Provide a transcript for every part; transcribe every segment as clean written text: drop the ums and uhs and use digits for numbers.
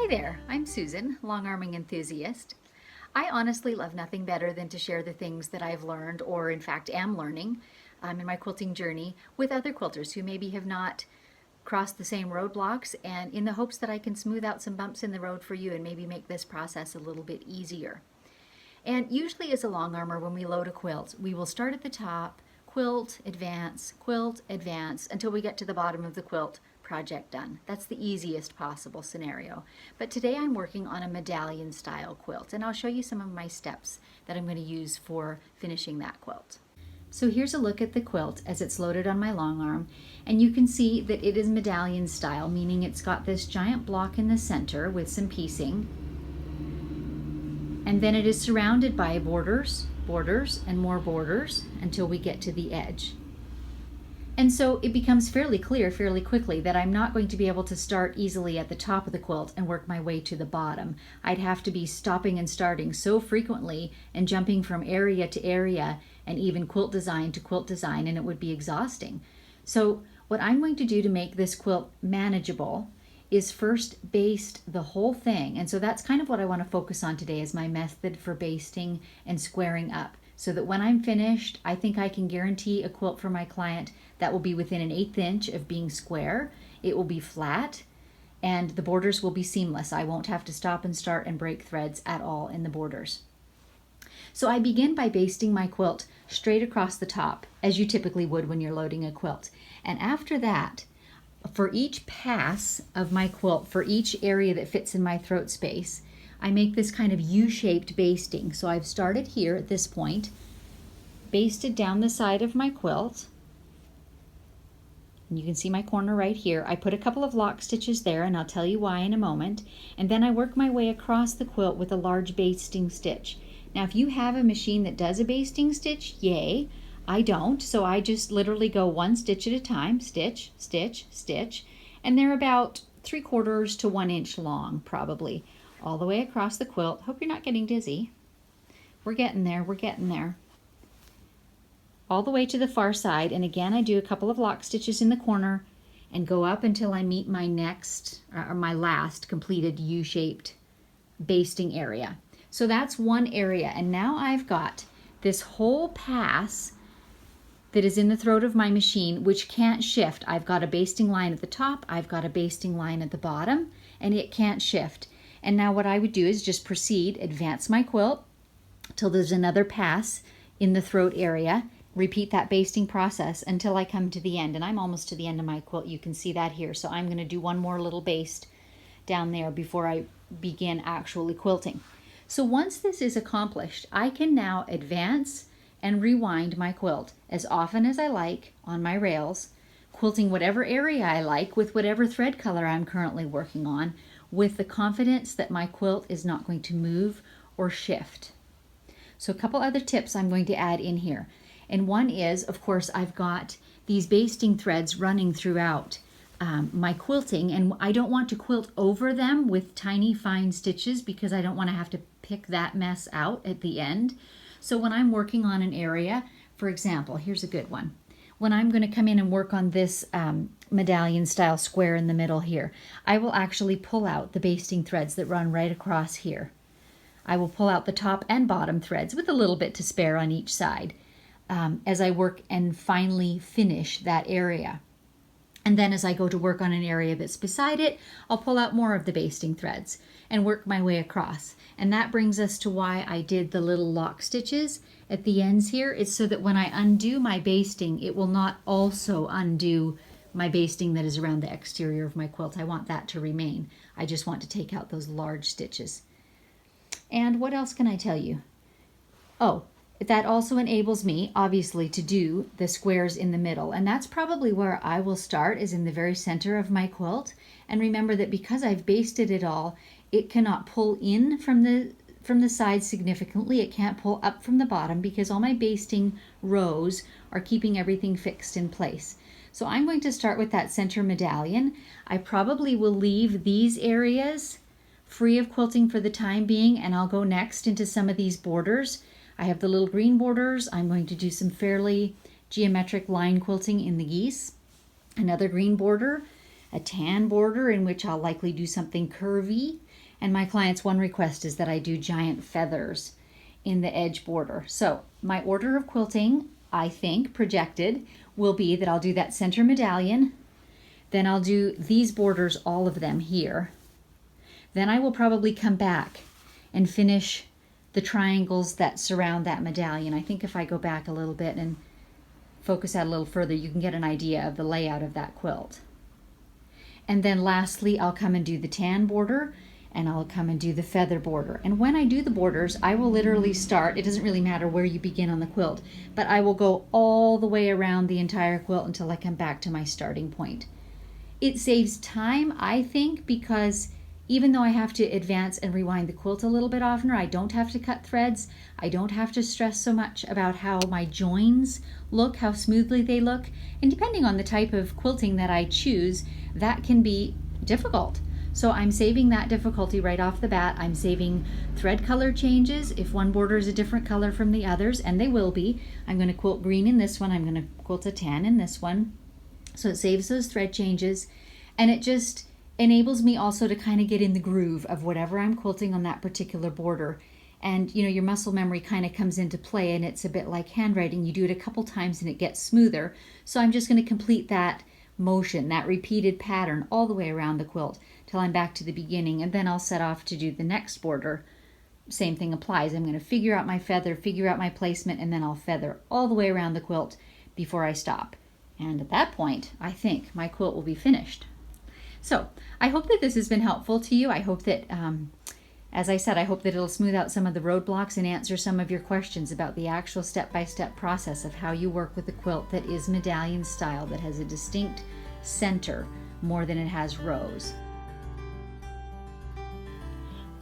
Hi there, I'm Susan, long arming enthusiast. I honestly love nothing better than to share the things that I've learned, or in fact am learning, in my quilting journey with other quilters who maybe have not crossed the same roadblocks, and in the hopes that I can smooth out some bumps in the road for you and maybe make this process a little bit easier. And usually as a long armer, when we load a quilt, we will start at the top, quilt, advance, until we get to the bottom of the quilt, project done. That's the easiest possible scenario. But today I'm working on a medallion style quilt, and I'll show you some of my steps that I'm going to use for finishing that quilt. So here's a look at the quilt as it's loaded on my long arm, and you can see that it is medallion style, meaning it's got this giant block in the center with some piecing, and then it is surrounded by borders, and more borders until we get to the edge. And so it becomes fairly clear fairly quickly that I'm not going to be able to start easily at the top of the quilt and work my way to the bottom. I'd have to be stopping and starting so frequently and jumping from area to area and even quilt design to quilt design, and it would be exhausting. So what I'm going to do to make this quilt manageable is first baste the whole thing. And so that's kind of what I want to focus on today, is my method for basting and squaring up, so that when I'm finished, I think I can guarantee a quilt for my client that will be within an 1/8 inch of being square. It will be flat, and the borders will be seamless. I won't have to stop and start and break threads at all in the borders. So I begin by basting my quilt straight across the top, as you typically would when you're loading a quilt. And after that, for each pass of my quilt, for each area that fits in my throat space, I make this kind of U-shaped basting. So I've started here at this point, basted down the side of my quilt, and you can see my corner right here. I put a couple of lock stitches there, and I'll tell you why in a moment, and then I work my way across the quilt with a large basting stitch. Now if you have a machine that does a basting stitch, yay. I don't, so I just literally go one stitch at a time, stitch, stitch, stitch, and they're about 3/4 to 1 inch long, probably, all the way across the quilt. Hope you're not getting dizzy. We're getting there, we're getting there. All the way to the far side, and again I do a couple of lock stitches in the corner and go up until I meet my next, or my last completed U-shaped basting area. So that's one area, and now I've got this whole pass that is in the throat of my machine, which can't shift. I've got a basting line at the top, I've got a basting line at the bottom, and it can't shift. And now what I would do is just proceed, advance my quilt till there's another pass in the throat area, repeat that basting process until I come to the end. And I'm almost to the end of my quilt, you can see that here. So I'm gonna do one more little baste down there before I begin actually quilting. So once this is accomplished, I can now advance and rewind my quilt as often as I like on my rails, quilting whatever area I like with whatever thread color I'm currently working on, with the confidence that my quilt is not going to move or shift. So a couple other tips I'm going to add in here. And one is, of course, I've got these basting threads running throughout my quilting, and I don't want to quilt over them with tiny fine stitches because I don't want to have to pick that mess out at the end. So when I'm working on an area, for example, here's a good one. When I'm going to come in and work on this medallion style square in the middle here, I will actually pull out the basting threads that run right across here. I will pull out the top and bottom threads with a little bit to spare on each side as I work and finally finish that area. And then as I go to work on an area that's beside it, I'll pull out more of the basting threads and work my way across. And that brings us to why I did the little lock stitches at the ends here. It's so that when I undo my basting, it will not also undo my basting that is around the exterior of my quilt. I want that to remain. I just want to take out those large stitches. And what else can I tell you? Oh, that also enables me, obviously, to do the squares in the middle. And that's probably where I will start, is in the very center of my quilt. And remember that because I've basted it all, it cannot pull in from the sides significantly. It can't pull up from the bottom because all my basting rows are keeping everything fixed in place. So I'm going to start with that center medallion. I probably will leave these areas free of quilting for the time being, and I'll go next into some of these borders. I have the little green borders. I'm going to do some fairly geometric line quilting in the geese. Another green border, a tan border in which I'll likely do something curvy, And my client's one request is that I do giant feathers in the edge border. So my order of quilting, I think, projected, will be that I'll do that center medallion, then I'll do these borders, all of them here. Then I will probably come back and finish the triangles that surround that medallion. I think if I go back a little bit and focus out a little further, you can get an idea of the layout of that quilt. And then lastly, I'll come and do the tan border, and I'll come and do the feather border. And when I do the borders, I will literally start, it doesn't really matter where you begin on the quilt, but I will go all the way around the entire quilt until I come back to my starting point. It saves time, I think, because even though I have to advance and rewind the quilt a little bit oftener, I don't have to cut threads. I don't have to stress so much about how my joins look, how smoothly they look. And depending on the type of quilting that I choose, that can be difficult. So I'm saving that difficulty right off the bat. I'm saving thread color changes. If one border is a different color from the others, and they will be, I'm going to quilt green in this one. I'm going to quilt a tan in this one. So it saves those thread changes, and it just enables me also to kind of get in the groove of whatever I'm quilting on that particular border. And you know, your muscle memory kind of comes into play, and it's a bit like handwriting. You do it a couple times and it gets smoother. So I'm just going to complete that motion, that repeated pattern all the way around the quilt till I'm back to the beginning, and then I'll set off to do the next border. Same thing applies. I'm going to figure out my feather, figure out my placement, and then I'll feather all the way around the quilt before I stop. And at that point, I think my quilt will be finished. So I hope that this has been helpful to you. I hope that, as I said, I hope that it'll smooth out some of the roadblocks and answer some of your questions about the actual step-by-step process of how you work with a quilt that is medallion style, that has a distinct center more than it has rows.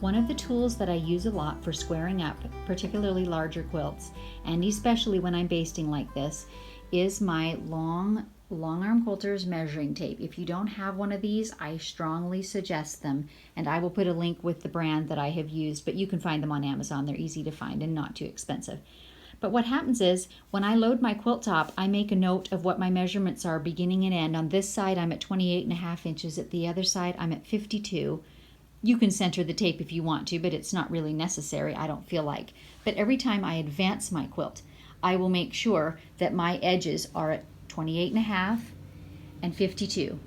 One of the tools that I use a lot for squaring up particularly larger quilts, and especially when I'm basting like this, is my long arm quilter's measuring tape. If you don't have one of these, I strongly suggest them, and I will put a link with the brand that I have used, but you can find them on Amazon. They're easy to find and not too expensive. But what happens is, when I load my quilt top, I make a note of what my measurements are beginning and end. On this side, I'm at 28.5 inches. At the other side, I'm at 52. You can center the tape if you want to, but it's not really necessary, I don't feel like. But every time I advance my quilt, I will make sure that my edges are at 28.5 and 52.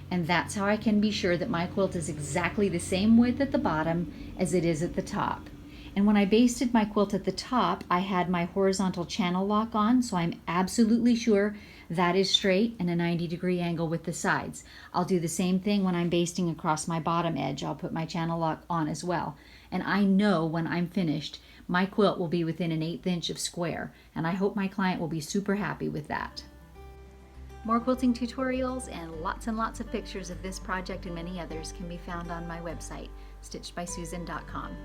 And that's how I can be sure that my quilt is exactly the same width at the bottom as it is at the top. And when I basted my quilt at the top, I had my horizontal channel lock on, so I'm absolutely sure that is straight and a 90-degree angle with the sides. I'll do the same thing when I'm basting across my bottom edge. I'll put my channel lock on as well. And I know when I'm finished, my quilt will be within an 1/8 inch of square, and I hope my client will be super happy with that. More quilting tutorials and lots of pictures of this project and many others can be found on my website, stitchedbysusan.com.